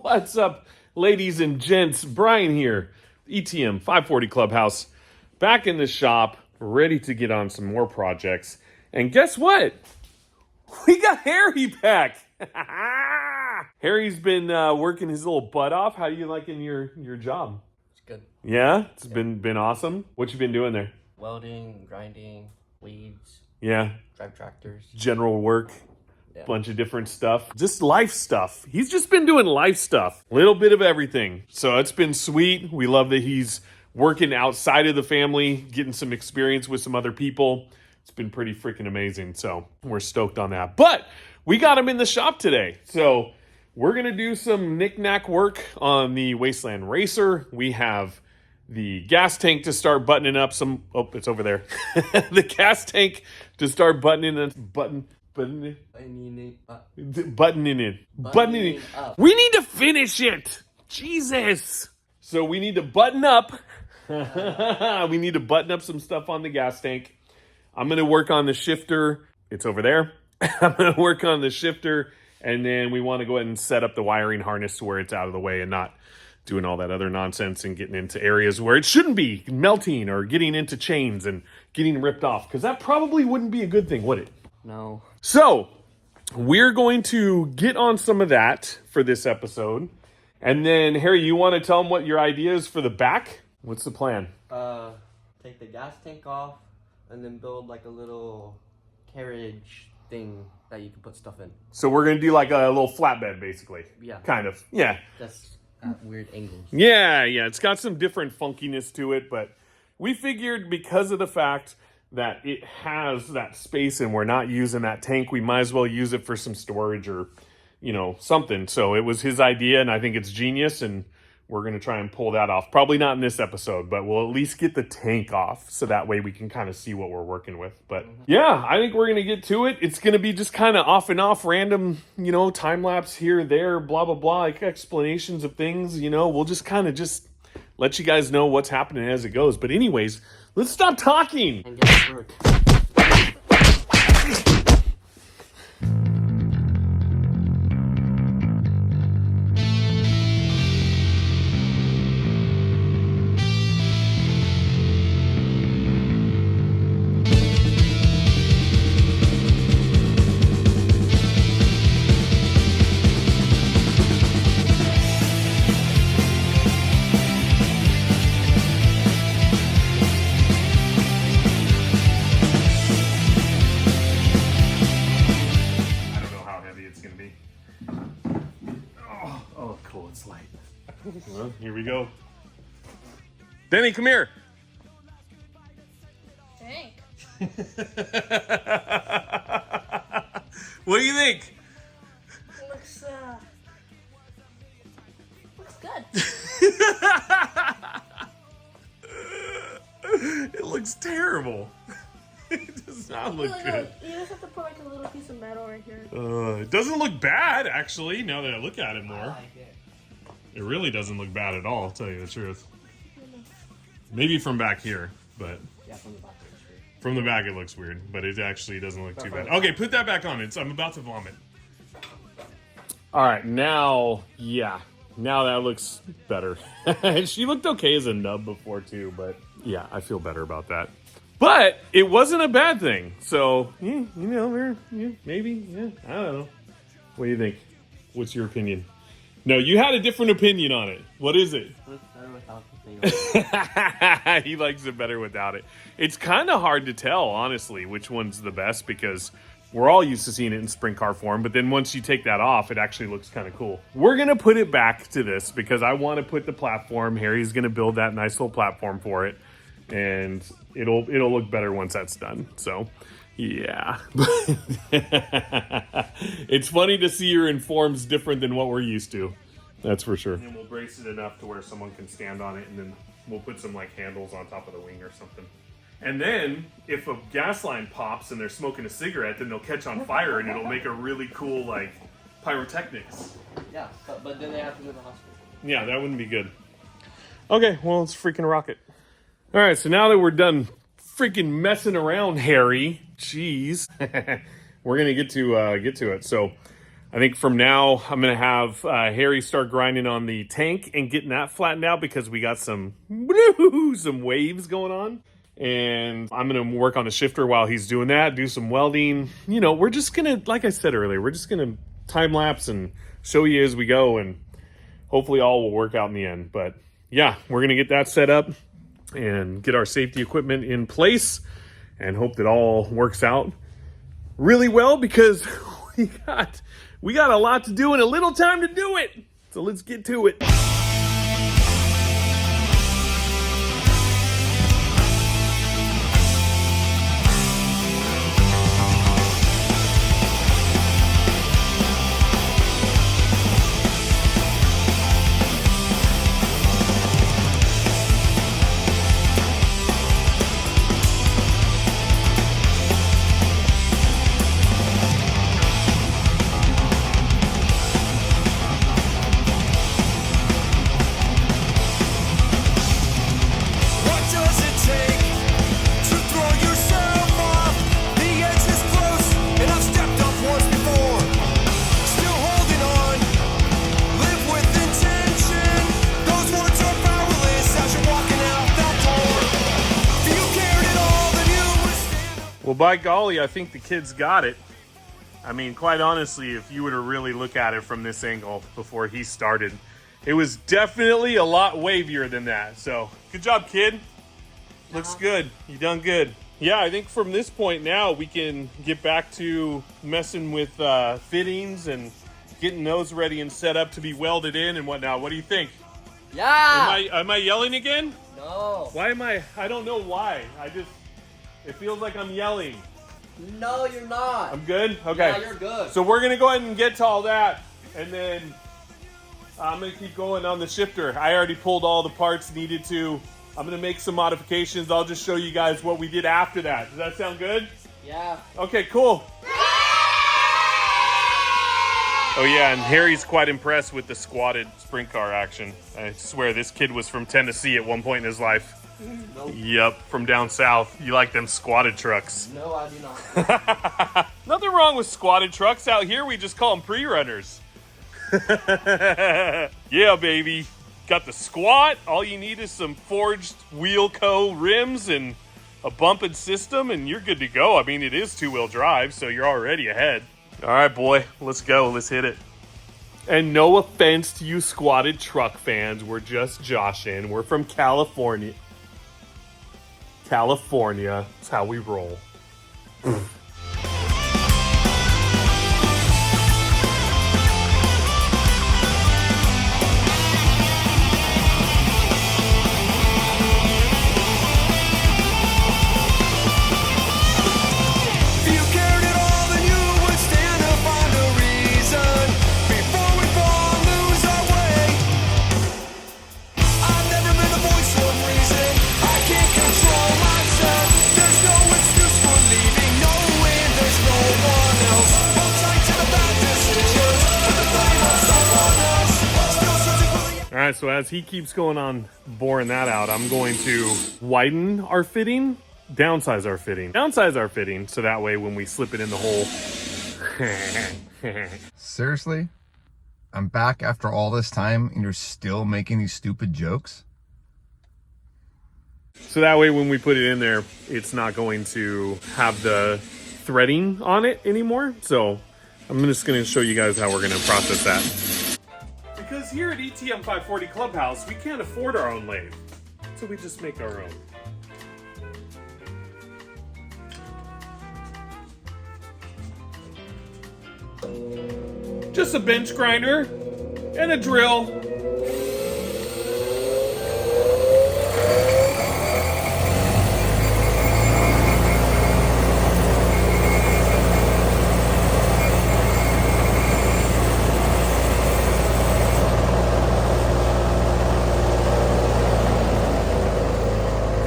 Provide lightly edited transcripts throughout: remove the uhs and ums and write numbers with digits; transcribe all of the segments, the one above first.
What's up, ladies and gents? Brian here, ETM 540 Clubhouse, back in the shop, ready to get on some more projects. And guess what? We got Harry back. Harry's been working his little butt off. How you liking your job? It's good. Yeah, it's been awesome. What you been doing there? Welding, grinding, weeds. Yeah. Drive tractors. General work. Yeah. Bunch of different stuff. Just life stuff. He's just been doing life stuff. Little bit of everything. So it's been sweet. We love that he's working outside of the family, getting some experience with some other people. It's been pretty freaking amazing. So we're stoked on that. But we got him in the shop today. So we're going to do some knick-knack work on the Wasteland Racer. We have the gas tank to start buttoning up some... Oh, it's over there. The gas tank to start buttoning it. Buttoning it. We need to finish it. Jesus. So we need to button up. We need to button up some stuff on the gas tank. I'm going to work on the shifter. It's over there. I'm going to work on the shifter. And then we want to go ahead and set up the wiring harness to where it's out of the way and not doing all that other nonsense and getting into areas where it shouldn't be, melting or getting into chains and getting ripped off. Because that probably wouldn't be a good thing, would it? No. So we're going to get on some of that for this episode. And then, Harry, you want to tell them what your idea is for the back? What's the plan? Take the gas tank off and then build like a little carriage thing that you can put stuff in. So we're going to do like a little flatbed, basically. Yeah. Kind of. Yeah. Just at weird angles. Yeah. It's got some different funkiness to it, but we figured because of the fact that it has that space and we're not using that tank, we might as well use it for some storage or, something. So it was his idea, and I think it's genius, and we're going to try and pull that off. Probably not in this episode, but we'll at least get the tank off so that way we can kind of see what we're working with. But yeah, I think we're going to get to it. It's going to be just kind of off and off, random, time lapse here, there, blah, blah, blah, like explanations of things. We'll just kind of just let you guys know what's happening as it goes. But anyways, let's stop talking. And get to work. Well, here we go. Denny, come here. Tank. What do you think? Looks good. It looks terrible. It does not look good. You just have to put like a little piece of metal right here. It doesn't look bad, actually, now that I look at it more. I like it. It really doesn't look bad at all, I'll tell you the truth. Maybe from back here, but... Yeah, from the back it looks weird. From the back it looks weird, but it actually doesn't look too bad. Okay, put that back on. I'm about to vomit. Alright, now that looks better. She looked okay as a nub before too, but yeah, I feel better about that. But it wasn't a bad thing, so, maybe, I don't know. What do you think? What's your opinion? No, you had a different opinion on it. What is it? Looks better without the thing on. He likes it better without it. It's kind of hard to tell, honestly, which one's the best, because we're all used to seeing it in sprint car form, but then once you take that off, it actually looks kind of cool. We're going to put it back to this because I want to put the platform. Harry's going to build that nice little platform for it, and it'll look better once that's done. So, yeah. It's funny to see your informs different than what we're used to. That's for sure. And we'll brace it enough to where someone can stand on it, and then we'll put some like handles on top of the wing or something. And then if a gas line pops and they're smoking a cigarette, then they'll catch on fire and it'll make a really cool like pyrotechnics. Yeah, but then they have to go to the hospital. Yeah, that wouldn't be good. Okay, well, let's freaking rock it. All right, so now that we're done freaking messing around, Harry, jeez, we're gonna get to it. So I think from now I'm gonna have Harry start grinding on the tank and getting that flattened out because we got some waves going on. And I'm gonna work on the shifter while he's doing that, do some welding. You know, we're just gonna, like I said earlier, we're just gonna time lapse and show you as we go, and hopefully all will work out in the end. But yeah, we're gonna get that set up and get our safety equipment in place and hope that all works out really well because we got a lot to do and a little time to do it. So let's get to it. Well, by golly, I think the kids got it. I mean, quite honestly, if you were to really look at it from this angle before he started, it was definitely a lot wavier than that. So, good job, kid. Looks good. You done good. Yeah, I think from this point now, we can get back to messing with fittings and getting those ready and set up to be welded in and whatnot. What do you think? Yeah! Am I yelling again? No. Why am I don't know why. It feels like I'm yelling. No, you're not. I'm good? Okay. Yeah, you're good. So we're going to go ahead and get to all that. And then I'm going to keep going on the shifter. I already pulled all the parts needed to. I'm going to make some modifications. I'll just show you guys what we did after that. Does that sound good? Yeah. Okay, cool. Oh yeah, and Harry's quite impressed with the squatted sprint car action. I swear this kid was from Tennessee at one point in his life. Nope. Yep, from down south. You like them squatted trucks. No, I do not. Nothing wrong with squatted trucks. Out here, we just call them pre-runners. Yeah, baby. Got the squat. All you need is some forged Wheelco rims and a bumping system, and you're good to go. I mean, it is two-wheel drive, so you're already ahead. All right, boy. Let's go. Let's hit it. And no offense to you squatted truck fans. We're just joshing. We're from California. California. That's how we roll. All right, so as he keeps going on boring that out, I'm going to widen our fitting, downsize our fitting, so that way when we slip it in the hole. Seriously? I'm back after all this time and you're still making these stupid jokes? So that way when we put it in there, it's not going to have the threading on it anymore. So I'm just going to show you guys how we're going to process that. Because here at ETM 540 Clubhouse, we can't afford our own lathe. So we just make our own. Just a bench grinder and a drill.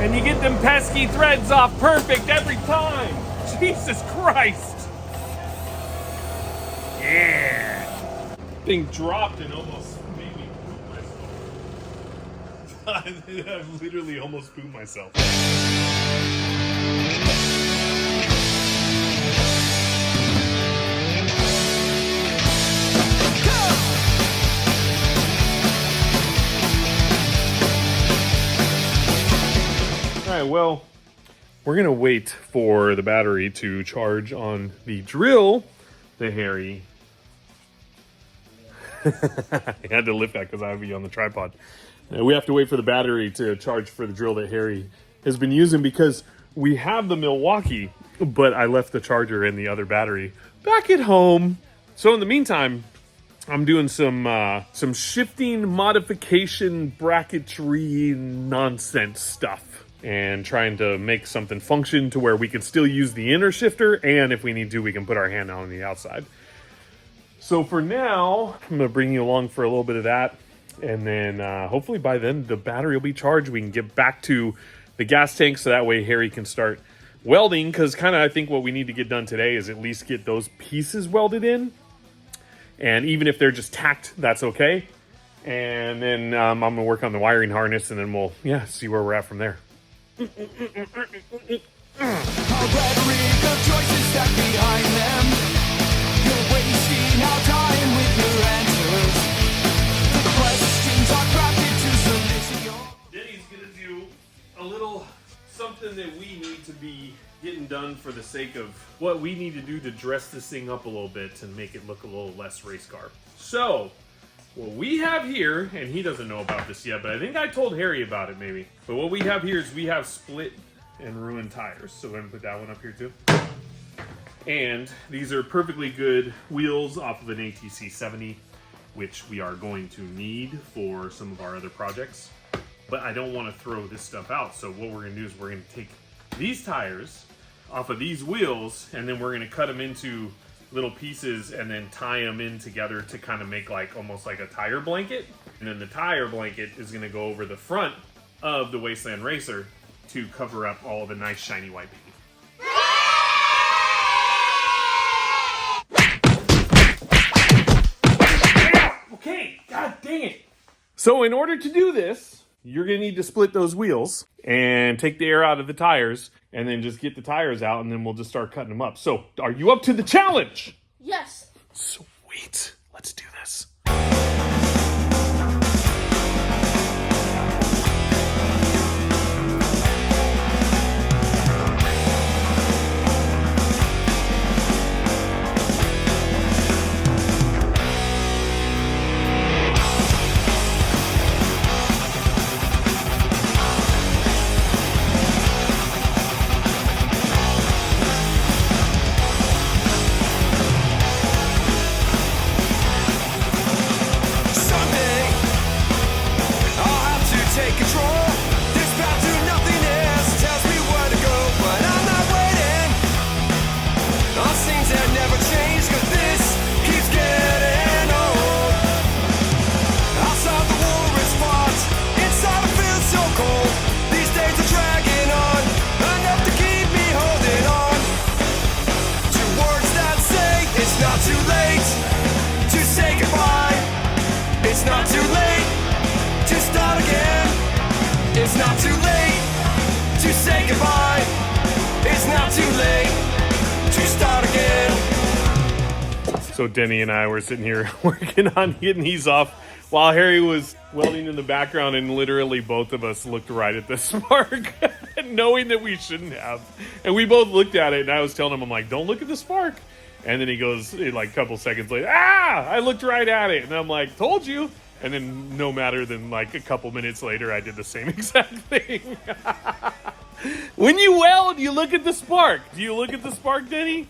And you get them pesky threads off perfect every time. Jesus Christ. Yeah. Thing dropped and almost made me poop myself. I literally almost pooped myself. right, well, we're going to wait for the battery to charge on the drill that Harry... I had to lift that because I have you on the tripod. We have to wait for the battery to charge for the drill that Harry has been using because we have the Milwaukee, but I left the charger and the other battery back at home. So in the meantime, I'm doing some shifting, modification, bracketry nonsense stuff and trying to make something function to where we can still use the inner shifter, and if we need to, we can put our hand on the outside. So for now, I'm going to bring you along for a little bit of that, and then hopefully by then the battery will be charged. We can get back to the gas tank so that way Harry can start welding, because kind of I think what we need to get done today is at least get those pieces welded in. And even if they're just tacked, that's okay. And then I'm going to work on the wiring harness, and then we'll, see where we're at from there. A rhetoric of choices stuck behind them. You're wasting our time with your answers. The questions are crafted to solicit your... Denny's going to do a little something that we need to be getting done for the sake of what we need to do to dress this thing up a little bit and make it look a little less race car. So, what we have here, and he doesn't know about this yet, but I think I told Harry about it maybe. But what we have here is we have split and ruined tires. So we're going to put that one up here too. And these are perfectly good wheels off of an ATC 70, which we are going to need for some of our other projects. But I don't want to throw this stuff out. So what we're going to do is we're going to take these tires off of these wheels, and then we're going to cut them into little pieces and then tie them in together to kind of make like almost like a tire blanket. And then the tire blanket is going to go over the front of the Wasteland Racer to cover up all the nice shiny white paint. Okay, god dang it. So in order to do this, you're going to need to split those wheels and take the air out of the tires and then just get the tires out, and then we'll just start cutting them up. So are you up to the challenge? Yes. Sweet. Let's do this. So Denny and I were sitting here working on getting these off while Harry was welding in the background, and literally both of us looked right at the spark, knowing that we shouldn't have. And we both looked at it, and I was telling him, I'm like, don't look at the spark. And then he goes, like a couple seconds later, I looked right at it. And I'm like, told you. And then no matter than like a couple minutes later, I did the same exact thing. When you weld, you look at the spark. Do you look at the spark, Denny?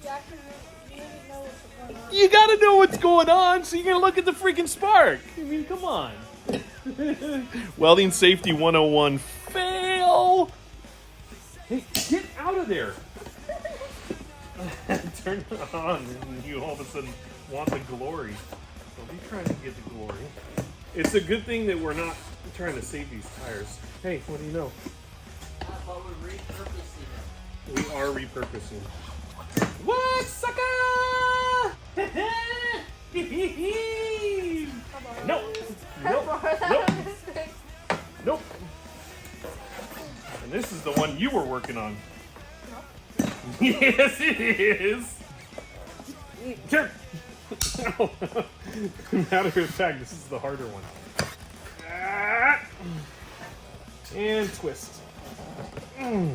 You gotta know what's going on, so you're gonna look at the freaking spark. I mean, come on. Welding safety 101 fail. Hey, get out of there. Turn it on, and you all of a sudden want the glory. Don't be trying to get the glory. It's a good thing that we're not trying to save these tires. Hey, what do you know? But we're repurposing them. We are repurposing. What, sucker? No. Nope. And this is the one you were working on. No. Yes, it is. Sure. Matter of fact, this is the harder one. And twist. Oh,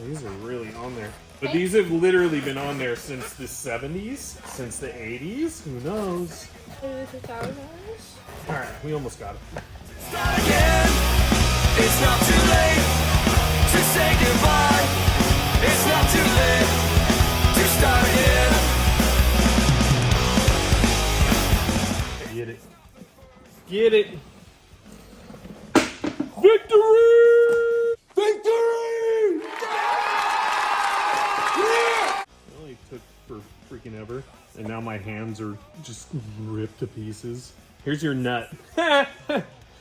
these are really on there. But these have literally been on there since the 70s, since the 80s. Who knows? Maybe $2,000. All right, we almost got it. Start again. It's not too late to say goodbye. It's not too late to start again. Get it. Get it. Victory! Victory! Yeah! It only took for freaking ever. And now my hands are just ripped to pieces. Here's your nut. I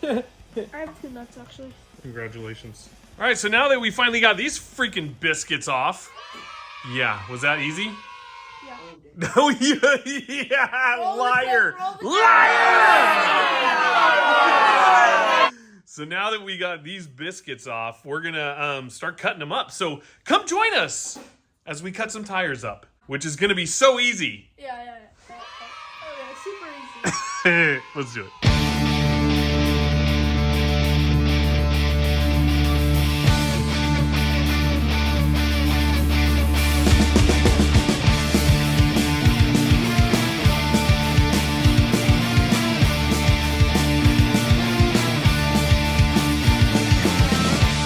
have 2 nuts actually. Congratulations. All right, so now that we finally got these freaking biscuits off. Yeah, was that easy? Yeah. No, yeah, Roll the liar. tape, roll the Liar! So now that we got these biscuits off, we're gonna start cutting them up. So come join us as we cut some tires up, which is gonna be so easy. Yeah. Okay, super easy. Let's do it.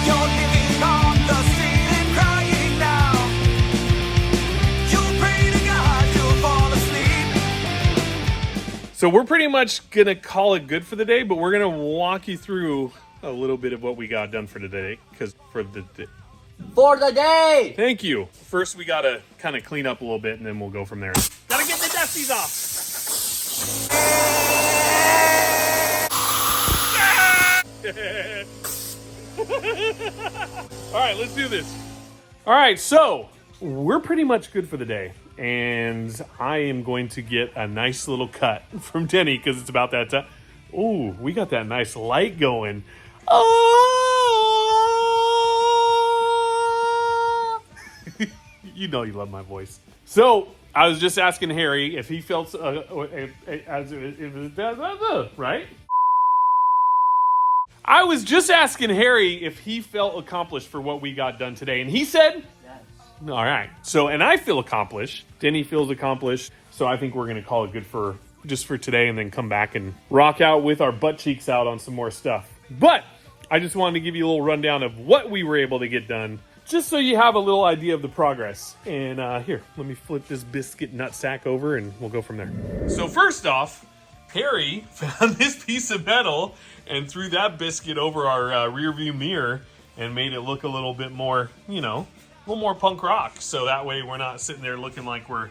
You're living on the ceiling, crying now. You pray to God you'll fall asleep. So we're pretty much gonna call it good for the day, but we're gonna walk you through a little bit of what we got done for today. For the day. Thank you. First, we gotta kind of clean up a little bit, and then we'll go from there. Gotta get the dusties off. All right, let's do this. All right, so we're pretty much good for the day, and I am going to get a nice little cut from Denny because it's about that time. Ooh, we got that nice light going. Oh! You know you love my voice. So I was just asking Harry if he felt right. I was just asking Harry if he felt accomplished for what we got done today, and he said, Yes. all right. So, and I feel accomplished. Denny feels accomplished. So I think we're going to call it good for just for today and then come back and rock out with our butt cheeks out on some more stuff. But I just wanted to give you a little rundown of what we were able to get done, just so you have a little idea of the progress. And here, let me flip this biscuit nut sack over and we'll go from there. So first off, Harry found this piece of metal and threw that biscuit over our rear view mirror and made it look a little bit more, you know, a little more punk rock. So that way we're not sitting there looking like we're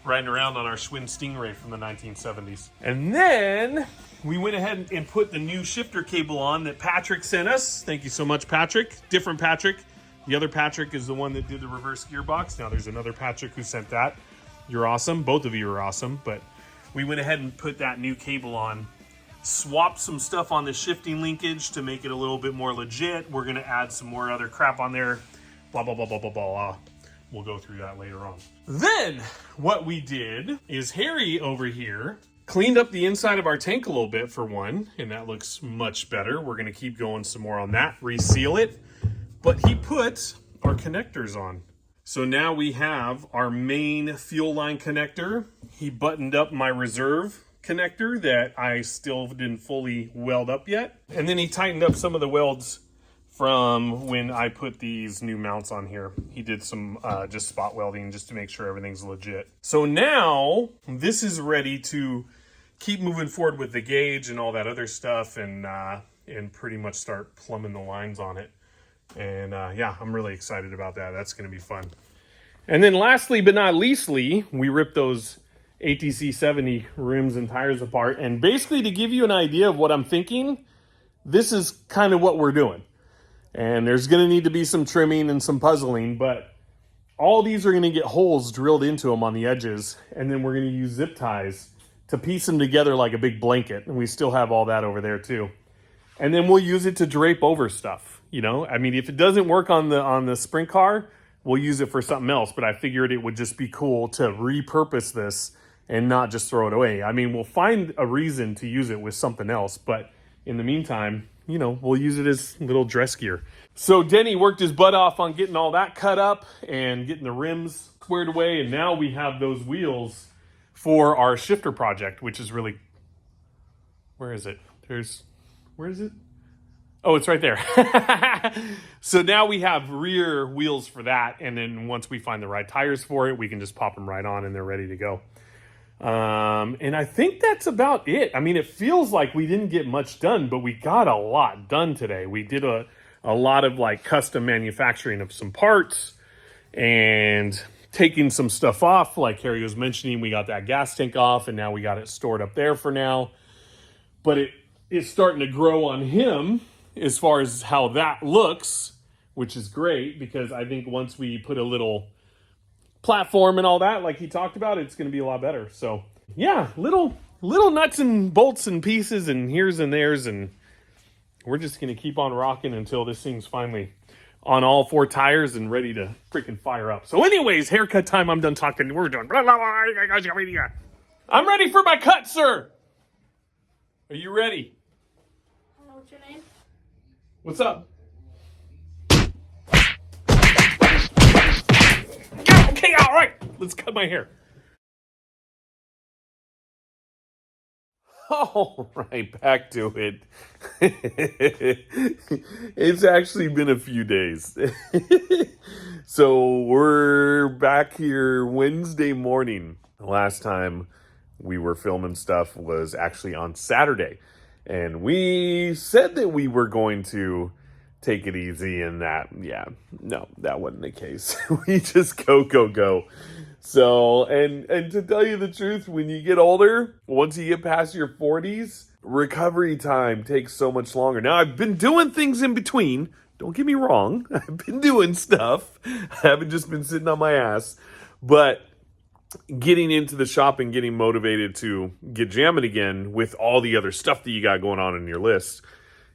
riding around on our Schwinn Stingray from the 1970s. And then we went ahead and put the new shifter cable on that Patrick sent us. Thank you so much, Patrick. Different Patrick. The other Patrick is the one that did the reverse gearbox. Now there's another Patrick who sent that. You're awesome. Both of you are awesome. But we went ahead and put that new cable on. Swapped some stuff on the shifting linkage to make it a little bit more legit. We're going to add some more other crap on there. Blah, blah, blah, blah, blah, blah. We'll go through that later on. Then what we did is Harry over here cleaned up the inside of our tank a little bit for one, and that looks much better. We're going to keep going some more on that, reseal it. But he put our connectors on. So now we have our main fuel line connector. He buttoned up my reserve connector that I still didn't fully weld up yet. And then he tightened up some of the welds from when I put these new mounts on here. He did some just spot welding just to make sure everything's legit. So now this is ready to keep moving forward with the gauge and all that other stuff and pretty much start plumbing the lines on it. And yeah, I'm really excited about that. That's going to be fun. And then lastly, but not leastly, we ripped those ATC 70 rims and tires apart. And basically to give you an idea of what I'm thinking, this is kind of what we're doing. And there's going to need to be some trimming and some puzzling, but all these are going to get holes drilled into them on the edges. And then we're going to use zip ties to piece them together like a big blanket. And we still have all that over there too. And then we'll use it to drape over stuff. You know, I mean, if it doesn't work on the sprint car, we'll use it for something else. But I figured it would just be cool to repurpose this and not just throw it away. I mean, we'll find a reason to use it with something else. But in the meantime, we'll use it as little dress gear. So Denny worked his butt off on getting all that cut up and getting the rims squared away. And now we have those wheels for our shifter project, which is really, where is it? Where is it? Oh, it's right there. So now we have rear wheels for that. And then once we find the right tires for it, we can just pop them right on and they're ready to go. And I think that's about it. I mean, it feels like we didn't get much done, but we got a lot done today. We did a lot of like custom manufacturing of some parts and taking some stuff off. Like Harry was mentioning, we got that gas tank off and now we got it stored up there for now. But it's starting to grow on him as far as how that looks, which is great because I think once we put a little platform and all that, like he talked about, it's going to be a lot better. So yeah, little nuts and bolts and pieces and here's and there's, and we're just going to keep on rocking until this thing's finally on all 4 tires and ready to freaking fire up. So anyways, haircut time. I'm done talking. We're done. I'm ready for my cut, sir. Are you ready? What's your name? What's up? Okay, all right. Let's cut my hair. All right, back to it. It's actually been a few days. So we're back here Wednesday morning. The last time we were filming stuff was actually on Saturday. And we said that we were going to take it easy and that wasn't the case. We just go. So, and to tell you the truth, when you get older, once you get past your 40s, recovery time takes so much longer. Now, I've been doing things in between. Don't get me wrong. I've been doing stuff. I haven't just been sitting on my ass. But getting into the shop and getting motivated to get jamming again with all the other stuff that you got going on in your list,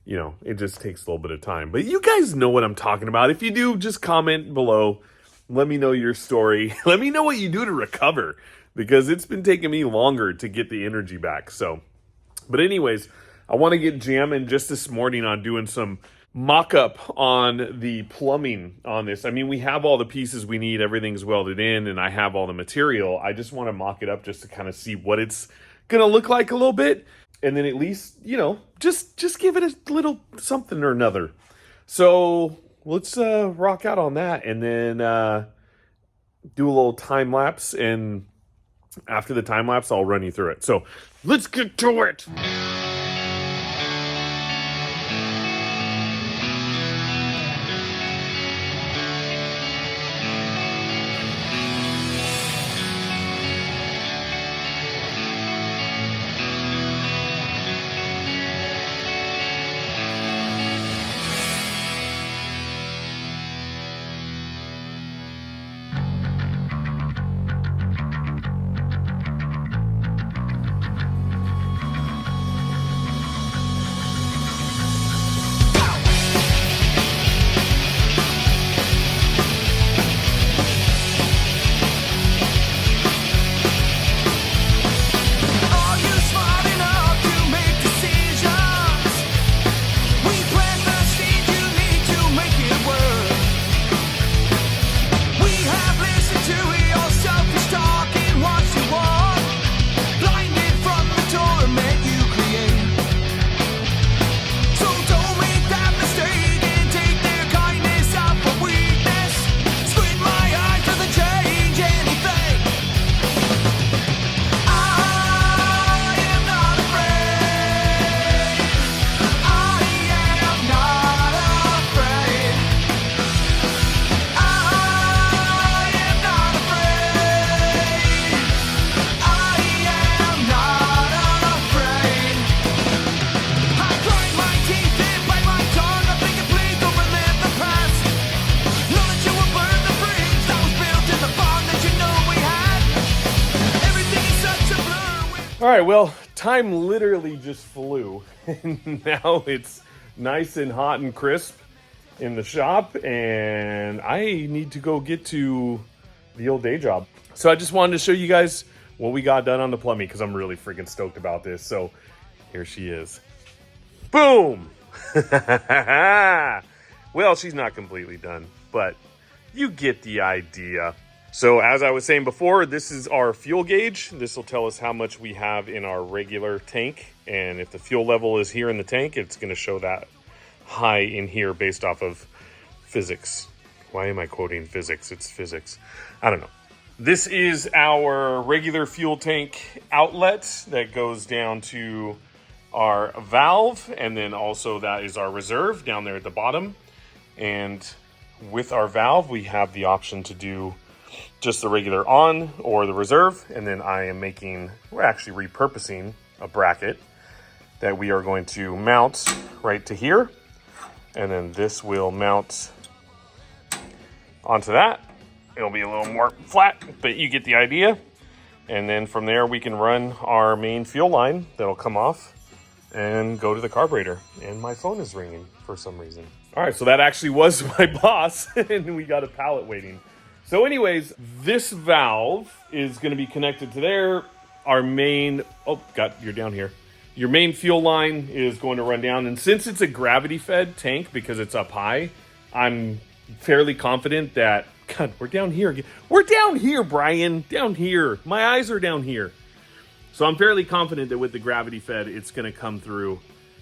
it just takes a little bit of time. But you guys know what I'm talking about. If you do, just comment below. Let me know your story. Let me know what you do to recover, because it's been taking me longer to get the energy back. So, but anyways, I want to get jamming just this morning on doing some mock-up on the plumbing on this. I mean, we have all the pieces we need. Everything's welded in, and I have all the material. I just want to mock it up just to kind of see what it's going to look like a little bit. And then at least, just give it a little something or another. So let's rock out on that and then do a little time lapse. And after the time lapse, I'll run you through it. So let's get to it. Are you smart enough to make decisions? We plant the seed you need to make it work. We have listened to your selfish talk and watched you walk, blinded from the torment you create. So don't make that mistake and take their kindness out for weakness. Squint my eyes doesn't change anything. I am not afraid. I am not afraid. I am not afraid. I am not afraid. I grind my teeth and bite my tongue. I think please don't relive the past. Know that you will burn the bridge that was built in the bond that you know we had. Everything is such a blur with All right, well, time literally just flew. And now it's nice and hot and crisp in the shop, and I need to go get to the old day job. So I just wanted to show you guys what we got done on the plumbing, because I'm really freaking stoked about this. So here she is. Boom! Well, she's not completely done, but you get the idea. So as I was saying before, this is our fuel gauge. This will tell us how much we have in our regular tank. And if the fuel level is here in the tank, it's going to show that high in here based off of physics. Why am I quoting physics? It's physics. I don't know. This is our regular fuel tank outlet that goes down to our valve. And then also that is our reserve down there at the bottom. And with our valve, we have the option to do just the regular on or the reserve. And then we're actually repurposing a bracket that we are going to mount right to here. And then this will mount onto that. It'll be a little more flat, but you get the idea. And then from there, we can run our main fuel line that'll come off and go to the carburetor. And my phone is ringing for some reason. All right, so that actually was my boss, and we got a pallet waiting. So anyways, this valve is going to be connected to there. Our main, you're down here. Your main fuel line is going to run down. And since it's a gravity-fed tank, because it's up high, I'm fairly confident that, God, we're down here again. We're down here, Brian, down here. My eyes are down here. So I'm fairly confident that with the gravity-fed, it's going to come through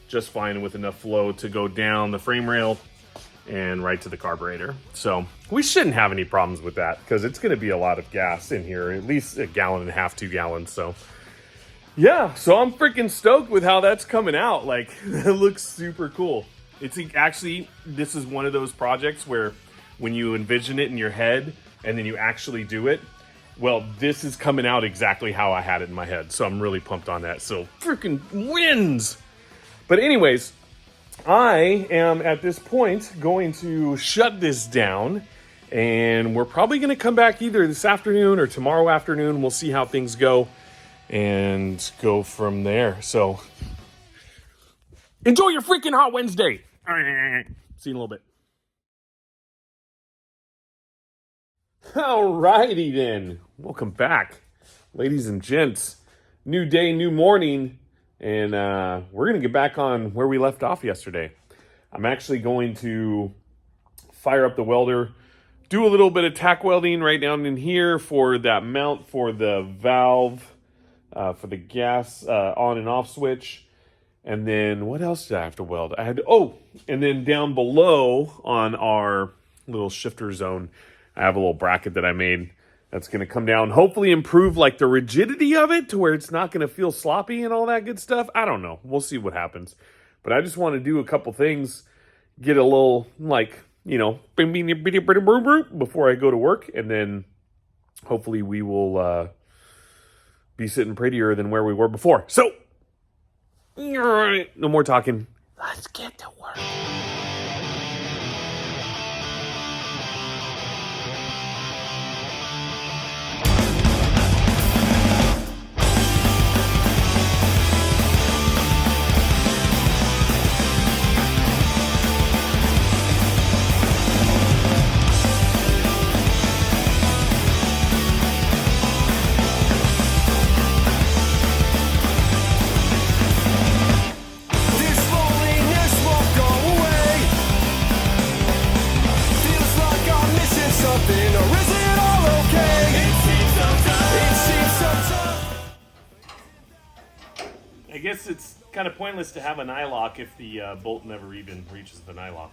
just fine with enough flow to go down the frame rail and right to the carburetor. So we shouldn't have any problems with that because it's going to be a lot of gas in here, at least 1.5 gallons, 2 gallons. So yeah, so I'm freaking stoked with how that's coming out. Like, it looks super cool. It's actually, this is one of those projects where when you envision it in your head and then you actually do it, well, this is coming out exactly how I had it in my head. So I'm really pumped on that. So freaking wins. But anyways, I am at this point going to shut this down, and we're probably going to come back either this afternoon or tomorrow afternoon. We'll see how things go and go from there. So enjoy your freaking Hot Wednesday. See you in a little bit. Alrighty then. Welcome back, ladies and gents. New day, new morning. And we're going to get back on where we left off yesterday. I'm actually going to fire up the welder, do a little bit of tack welding right down in here for that mount for the valve, for the gas on and off switch. And then what else did I have to weld? And then down below on our little shifter zone, I have a little bracket that I made that's going to come down, hopefully improve like the rigidity of it to where it's not going to feel sloppy and all that good stuff. I don't know. We'll see what happens. But I just want to do a couple things, get a little before I go to work. And then hopefully we will be sitting prettier than where we were before. So, all right, no more talking. Let's get to work. I guess it's kind of pointless to have an eye lock if the bolt never even reaches the eye lock.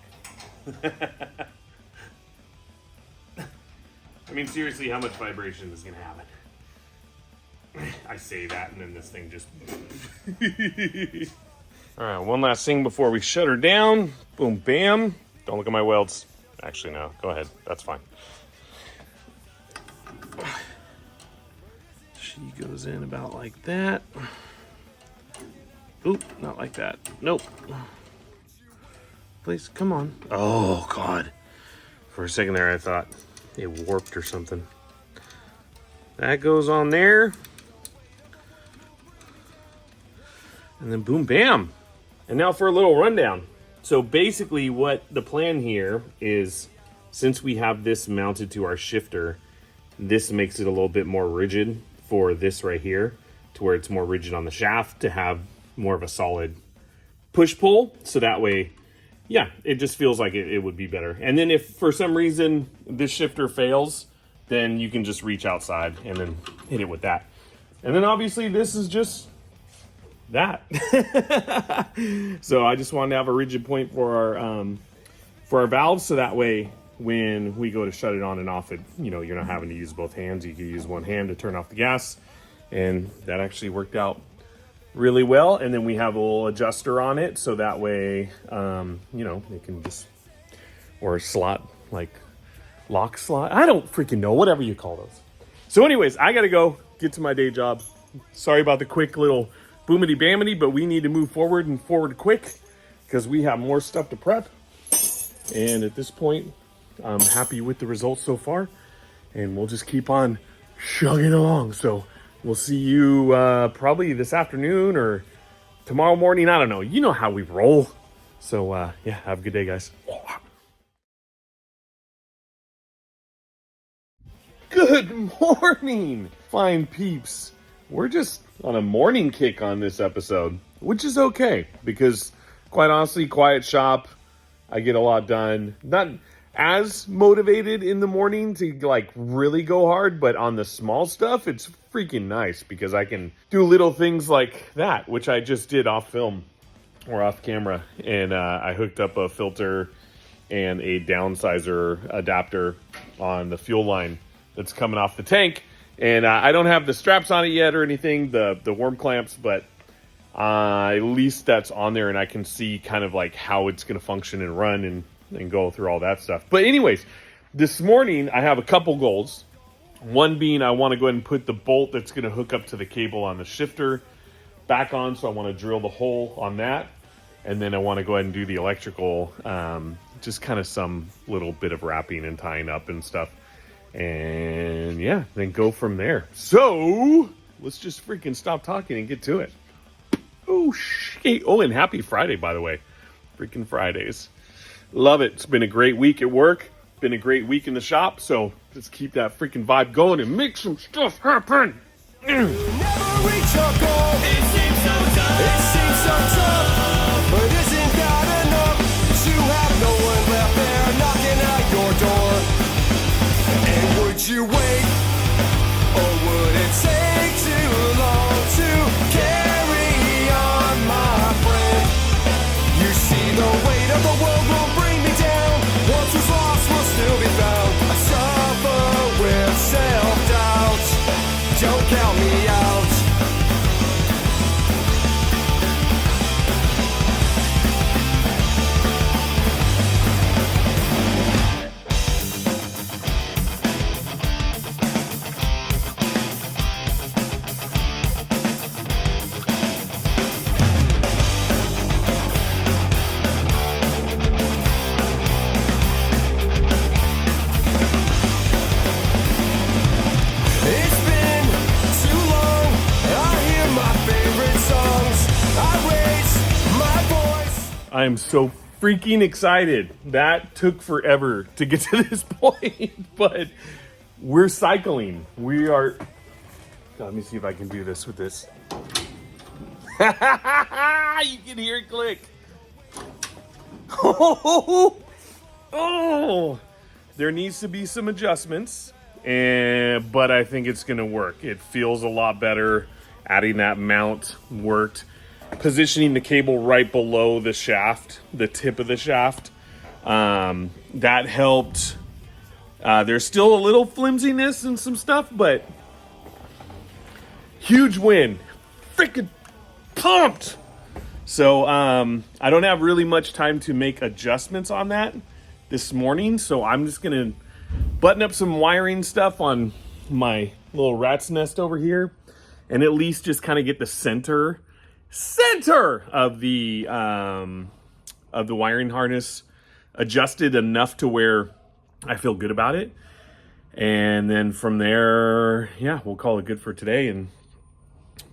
I mean, seriously, how much vibration is going to happen? I say that, and then this thing just... All right, one last thing before we shut her down. Boom, bam. Don't look at my welds. Actually, no. Go ahead. That's fine. She goes in about like that. Oop, not like that. Nope. Please, come on. Oh, God. For a second there, I thought it warped or something. That goes on there. And then boom, bam. And now for a little rundown. So basically what the plan here is, since we have this mounted to our shifter, this makes it a little bit more rigid for this right here, to where it's more rigid on the shaft to have more of a solid push-pull, so that way, yeah, it just feels like it would be better. And then if for some reason this shifter fails, then you can just reach outside and then hit it with that. And then obviously this is just that. So I just wanted to have a rigid point for our valves, so that way when we go to shut it on and off, it, you know, you're not having to use both hands. You can use one hand to turn off the gas, and that actually worked out really well. And then we have a little adjuster on it, so that way, you know, it can just, or a slot, like lock slot. I don't freaking know, whatever you call those. So anyways, I gotta go get to my day job. Sorry about the quick little boomity bamity, but we need to move forward and forward quick because we have more stuff to prep. And at this point, I'm happy with the results so far, and we'll just keep on chugging along. So we'll see you probably this afternoon or tomorrow morning. I don't know. You know how we roll. So yeah, have a good day, guys. Good morning, fine peeps. We're just on a morning kick on this episode, which is okay because, quite honestly, quiet shop. I get a lot done. Not as motivated in the morning to like really go hard, but on the small stuff, it's freaking nice because I can do little things like that, which I just did off film or off camera. And I hooked up a filter and a downsizer adapter on the fuel line that's coming off the tank. And I don't have the straps on it yet or anything, the worm clamps, but at least that's on there and I can see kind of like how it's going to function and run and go through all that stuff. But anyways, this morning I have a couple goals. One being I want to go ahead and put the bolt that's going to hook up to the cable on the shifter back on. So I want to drill the hole on that. And then I want to go ahead and do the electrical, just kind of some little bit of wrapping and tying up and stuff. And yeah, then go from there. So let's just freaking stop talking and get to it. Oh, shit. Oh, and happy Friday, by the way. Freaking Fridays. Love it. It's been a great week at work. Been a great week in the shop. So let's keep that freaking vibe going and make some stuff happen. Never reach your goal. It seems so tough. It seems so tough. But isn't that enough? You have no one left there knocking at your door. And would you wait? Or would it take too long to carry on, my friend? You see the weight of the world will bring me down. Once was lost will still be found. I suffer with self-doubt. Don't count me out. It's been too long. I hear my favorite songs. I raise my voice. I am so freaking excited. That took forever to get to this point, but we're cycling. We are. God, let me see if I can do this with this. You can hear it click. Oh, there needs to be some adjustments, but I think it's going to work. It feels a lot better. Adding that mount worked. Positioning the cable right below the shaft, the tip of the shaft, that helped. There's still a little flimsiness and some stuff, but huge win. Freaking pumped. So I don't have really much time to make adjustments on that this morning, so I'm just gonna button up some wiring stuff on my little rat's nest over here and at least just kind of get the center of the wiring harness adjusted enough to where I feel good about it. And then from there, yeah, we'll call it good for today and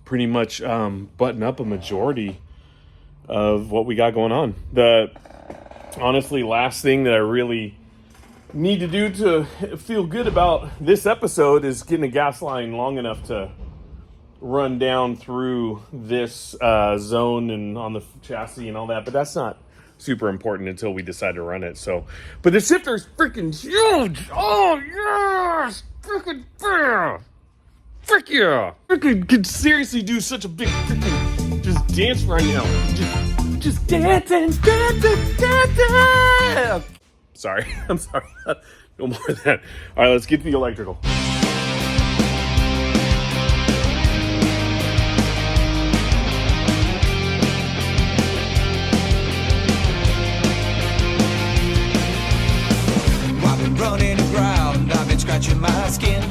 pretty much button up a majority of what we got going on. The honestly last thing that I really need to do to feel good about this episode is getting a gas line long enough to run down through this zone and on the chassis and all that, but that's not super important until we decide to run it. So, but the shifter's freaking huge. Oh yes, freaking yeah. Frick yeah! Freaking could seriously do such a big freaking just dance right now. Just dancing. Sorry, I'm sorry. No more of that. All right, let's get to the electrical. I've been running around, I've been scratching my skin,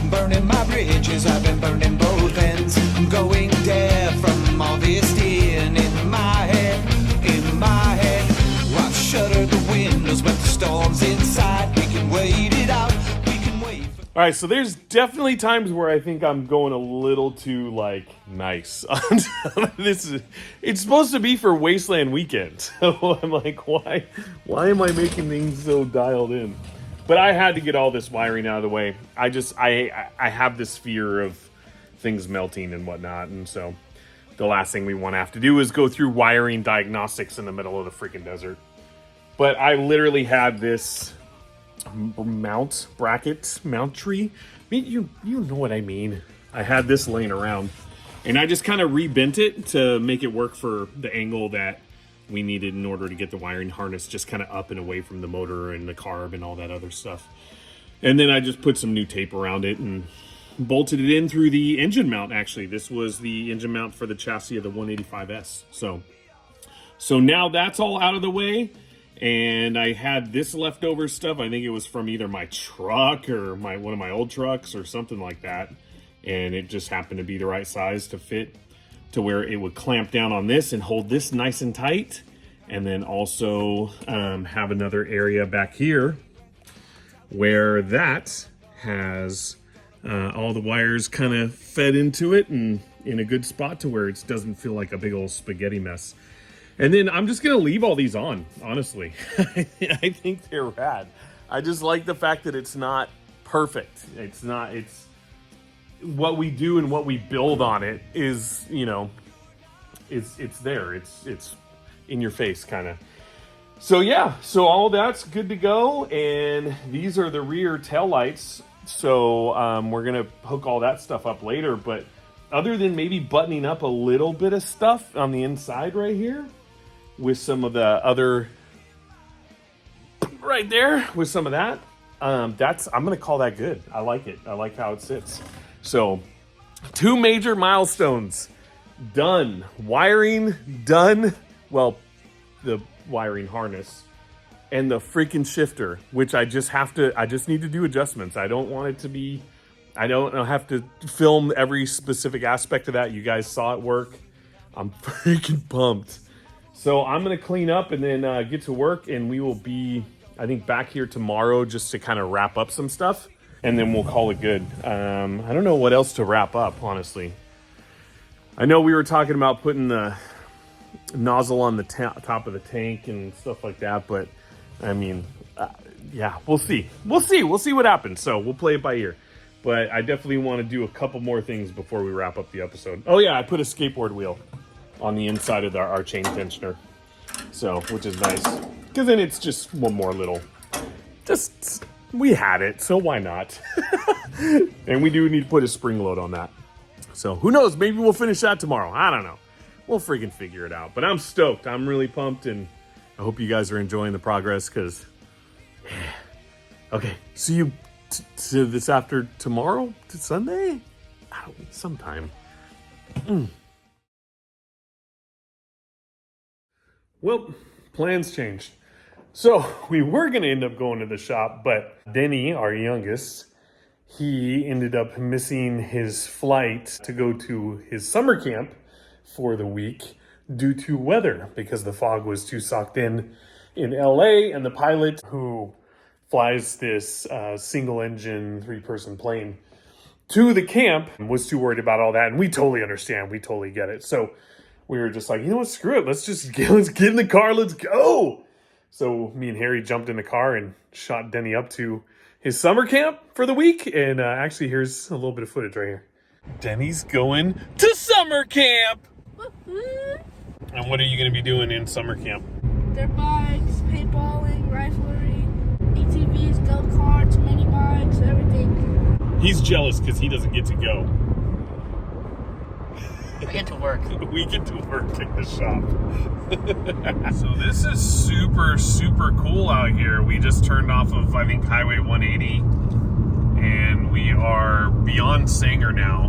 burning my bridges, I've been burning both ends. I'm going deaf from all this din in my head, in my head. I've shuttered the windows, but the storm's inside. We can wait it out, we can wait. All right, so there's definitely times where I think I'm going a little too like nice. It's supposed to be for Wasteland weekend, so I'm like, why am I making things so dialed in? But I had to get all this wiring out of the way. I have this fear of things melting and whatnot, and so the last thing we want to have to do is go through wiring diagnostics in the middle of the freaking desert. But I literally had this mount tree. I mean, you know what I mean. I had this laying around, and I just kind of rebent it to make it work for the angle that we needed in order to get the wiring harness just kind of up and away from the motor and the carb and all that other stuff. And then I just put some new tape around it and bolted it in through the engine mount. Actually, this was the engine mount for the chassis of the 185S. So now that's all out of the way. And I had this leftover stuff. I think it was from either my truck or one of my old trucks or something like that. And it just happened to be the right size to fit to where it would clamp down on this and hold this nice and tight. And then also have another area back here where that has all the wires kind of fed into it and in a good spot to where it doesn't feel like a big old spaghetti mess. And then I'm just going to leave all these on, honestly. I think they're rad. I just like the fact that it's not perfect. It's what we do and what we build on it is, it's there. It's in your face kind of. So yeah, so all that's good to go. And these are the rear taillights. So we're going to hook all that stuff up later. But other than maybe buttoning up a little bit of stuff on the inside right here with some of the other right there with some of that, I'm going to call that good. I like it. I like how it sits. So 2 major milestones done. Wiring done. Well, the wiring harness and the freaking shifter, which I just need to do adjustments. I don't have to film every specific aspect of that. You guys saw it work. I'm freaking pumped. So I'm going to clean up and then get to work, and we will be, I think, back here tomorrow just to kind of wrap up some stuff, and then we'll call it good. I don't know what else to wrap up, honestly. I know we were talking about putting the nozzle on the top of the tank and stuff like that, but I mean, yeah, we'll see. We'll see what happens. So we'll play it by ear. But I definitely want to do a couple more things before we wrap up the episode. Oh yeah, I put a skateboard wheel on the inside of our chain tensioner. So, which is nice. Because then it's just one more little, we had it, so why not? And we do need to put a spring load on that. So who knows, maybe we'll finish that tomorrow. I don't know. We'll freaking figure it out. But I'm stoked. I'm really pumped, and I hope you guys are enjoying the progress, because, yeah. Okay, see you this after tomorrow? To Sunday? I don't know, sometime. Well, plans changed. So we were going to end up going to the shop, but Denny, our youngest, he ended up missing his flight to go to his summer camp for the week due to weather, because the fog was too socked in LA, and the pilot who flies this single engine 3-person plane to the camp was too worried about all that. And we totally understand. We totally get it. So we were just like, you know what, screw it. Let's get in the car. Let's go. So me and Harry jumped in the car and shot Denny up to his summer camp for the week. And actually, here's a little bit of footage right here. Denny's going to summer camp. And what are you going to be doing in summer camp? Dirt bikes, paintballing, riflery, ATVs, go-karts, mini bikes, everything. He's jealous because he doesn't get to go. I get to work. We get to work in the shop. So this is super, super cool out here. We just turned off of, I think, Highway 180. And we are beyond Sanger now,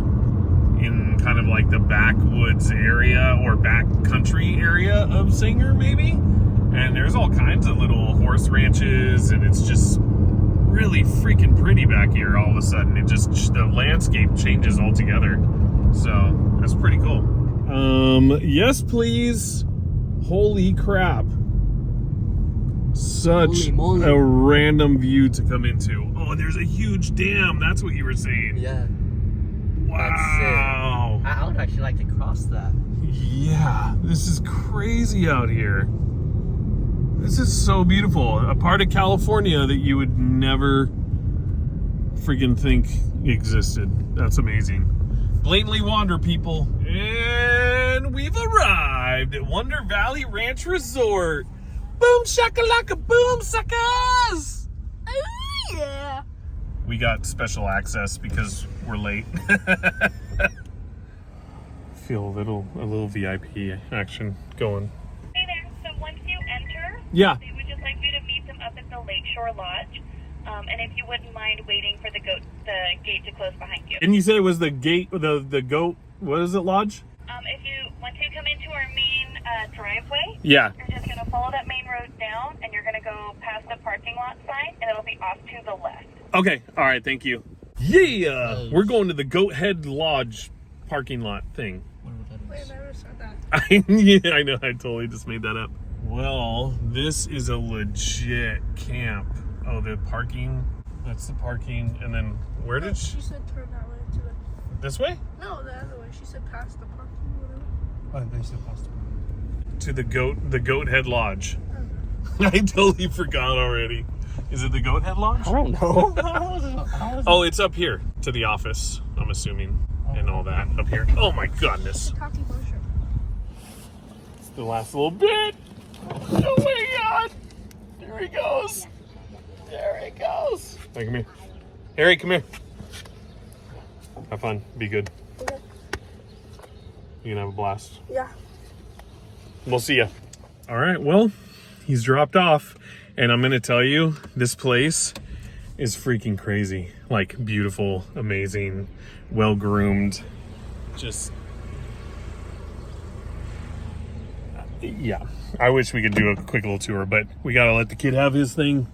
in kind of like the backwoods area or back country area of Sanger, maybe. And there's all kinds of little horse ranches, and it's just really freaking pretty back here all of a sudden. It just, the landscape changes altogether. So that's pretty cool. Yes, please. Holy crap. Such Holy moly. a random view to come into. Oh, there's a huge dam. That's what you were saying. Yeah. Wow. I would actually like to cross that. Yeah, this is crazy out here. This is so beautiful. A part of California that you would never freaking think existed. That's amazing. Blatantly Wander, people. And we've arrived at Wonder Valley Ranch Resort. Boom shakalaka boom suckers! Oh yeah. We got special access because we're late. Feel a little VIP action going. Hey there. So once you enter, Yeah. they would just like you to meet them up at the Lakeshore Lodge. And if you wouldn't mind waiting for the gate to close behind you. And you said it was the gate, the goat, what is it, lodge? Once you come into our main driveway, Yeah. you're just gonna follow that main road down, and you're gonna go past the parking lot sign, and it'll be off to the left. Okay, all right, thank you. Yeah, we're going to the Goat Head Lodge parking lot thing. Wait, I never said that. Yeah, I know, I totally just made that up. Well, this is a legit camp. Oh, the parking, that's the parking, and then where did She said turn that way to the... this way? No, the other way. She said past the parking, whatever. Oh, they said possible. To the Goat Head Lodge. I totally forgot already. Is it the Goat Head Lodge? I don't know. Oh, it's up here to the office, I'm assuming, and all that up here. Oh my goodness. Cocky bullshit. It's the last little bit. Oh my god. There he goes. There he goes. Hey, come here. Harry, come here. Have fun. Be good. Okay. You can have a blast. Yeah. We'll see ya. All right, well, he's dropped off, and I'm gonna tell you, this place is freaking crazy. Like, beautiful, amazing, well-groomed, just... Yeah, I wish we could do a quick little tour, but we gotta let the kid have his thing.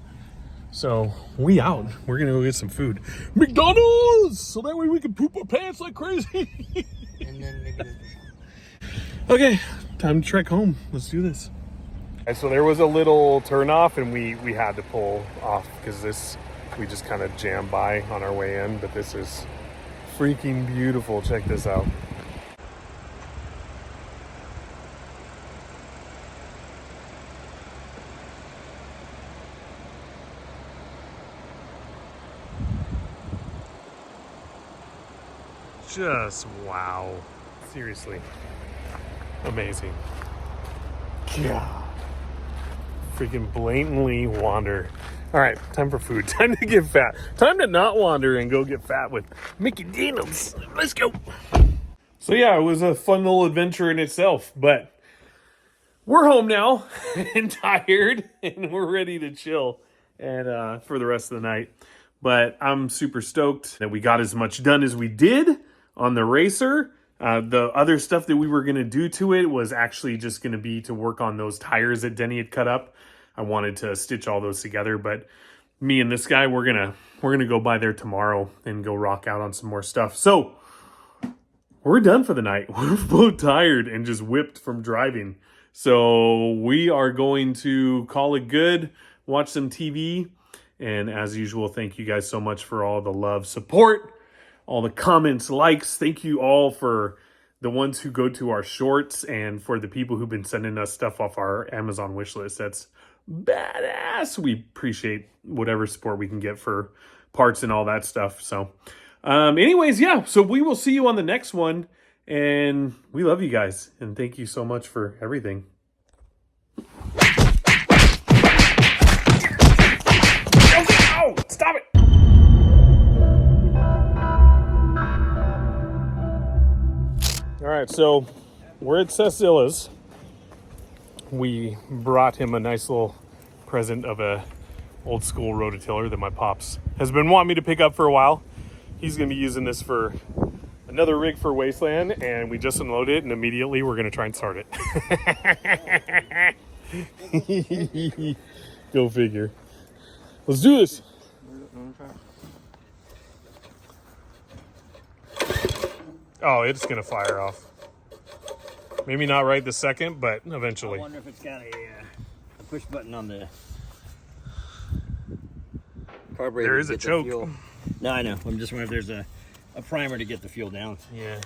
So, we out. We're gonna go get some food. McDonald's! So that way we can poop our pants like crazy. And then maybe there's Okay, time to trek home. Let's do this. So there was a little turn off, and we had to pull off because we just kind of jammed by on our way in, but this is freaking beautiful. Check this out. Just wow. Seriously. Amazing. God. Freaking blatantly wander. All right, time for food. Time to get fat. Time to not wander and go get fat with Mickey Daniels. Let's go. So yeah, it was a fun little adventure in itself, but we're home now and tired, and we're ready to chill and for the rest of the night. But I'm super stoked that we got as much done as we did on the Racer. The other stuff that we were going to do to it was actually just going to be to work on those tires that Denny had cut up. I wanted to stitch all those together, but me and this guy, we're gonna go by there tomorrow and go rock out on some more stuff. So we're done for the night. We're both tired and just whipped from driving. So we are going to call it good, watch some TV, and as usual, thank you guys so much for all the love, support, all the comments, likes. Thank you all for the ones who go to our shorts and for the people who've been sending us stuff off our Amazon wish list. That's badass. We appreciate whatever support we can get for parts and all that stuff. So Anyways, yeah, so we will see you on the next one. And we love you guys. And thank you so much for everything. Ow! Stop it! All right, so we're at Cecilla's. We brought him a nice little present of a old school rototiller that my pops has been wanting me to pick up for a while. He's going to be using this for another rig for Wasteland, and we just unloaded it, and immediately we're going to try and start it. Go figure. Let's do this. Oh, it's going to fire off. Maybe not right this second, but eventually. I wonder if it's got a push button on the carburetor. There is a choke. No, I know. I'm just wondering if there's a primer to get the fuel down. Yeah.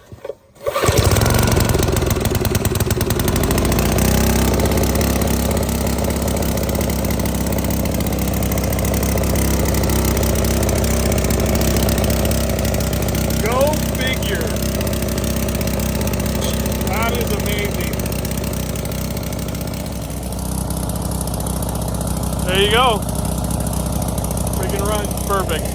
Go figure. That is amazing. There you go. Freaking run. Perfect.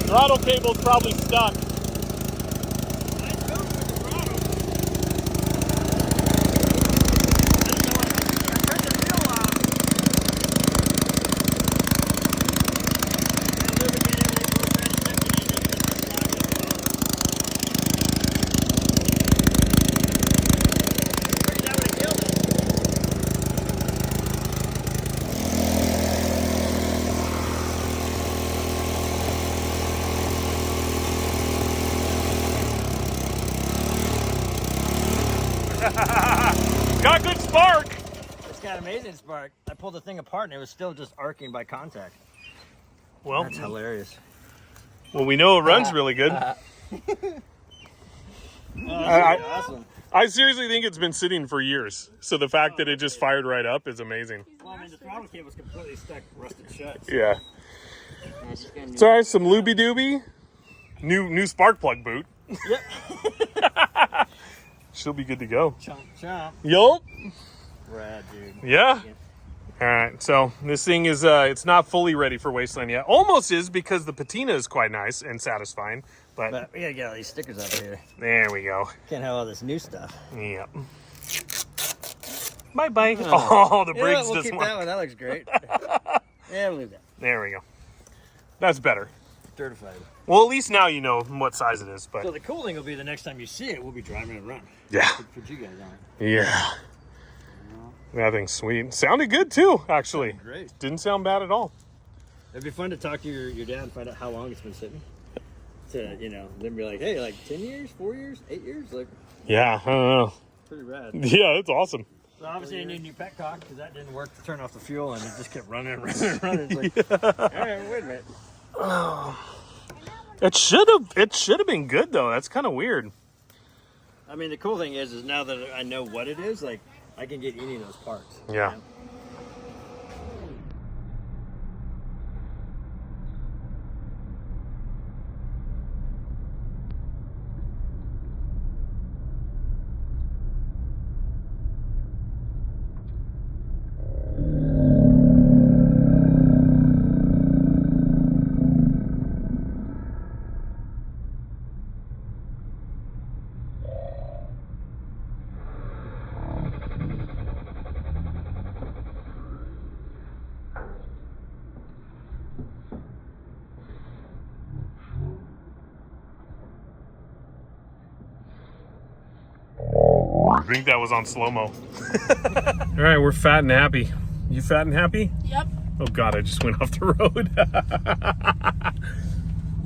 Throttle cable's probably stuck. Got good spark. It's got amazing spark. I pulled the thing apart and it was still just arcing by contact. Well, That's hilarious. well, we know it runs really good. Awesome. I seriously think it's been sitting for years. So the fact that it just fired right up is amazing. Well, I mean, the throttle cable was completely stuck, rusted shut. Yeah. It's all right. Some looby dooby. New spark plug boot. Yep. She'll be good to go. Chomp, chomp. Yup. Rad, dude. Yeah. All right. So this thing is it's not fully ready for Wasteland yet. Almost is, because the patina is quite nice and satisfying. But We gotta get all these stickers out of here. there we go. Can't have all this new stuff. Yep. Bye bye. Oh, the Yeah, brakes we'll just keep went. that one. That looks great. Yeah, we'll leave that. There we go. That's better. Certified. Well, at least now you know what size it is. But So the cool thing will be the next time you see it, we'll be driving and running. yeah. Put you guys on. Yeah. That thing's sweet. Sounded good too, actually. Great. Didn't sound bad at all. It'd be fun to talk to your dad and find out how long it's been sitting. To, then be like, hey, like 10 years, 4 years, 8 years? Like, Yeah, I don't know. pretty rad. Yeah, it's awesome. So obviously, I need a new petcock because that didn't work to turn off the fuel and it just kept running and running and running. It's like, all right, wait a minute. It should have been good though. That's kind of weird. I mean, the cool thing is now that I know what it is, like, I can get any of those parts. Yeah. I think that was on slow-mo. All right, we're fat and happy. You fat and happy? Yep. Oh God, I just went off the road.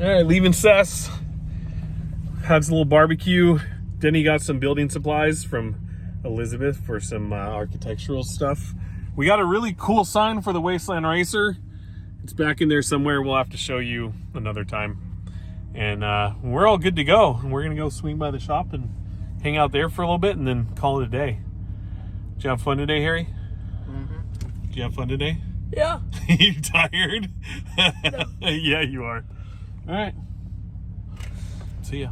All right, leaving Cess. Had a little barbecue. Denny got some building supplies from Elizabeth for some architectural stuff. We got a really cool sign for the Wasteland Racer. It's back in there somewhere. We'll have to show you another time. And we're all good to go. We're gonna go swing by the shop and hang out there for a little bit and then call it a day. Did you have fun today, Harry? Mm-hmm. Did you have fun today? Yeah. You tired? Yeah, you are. All right. See ya.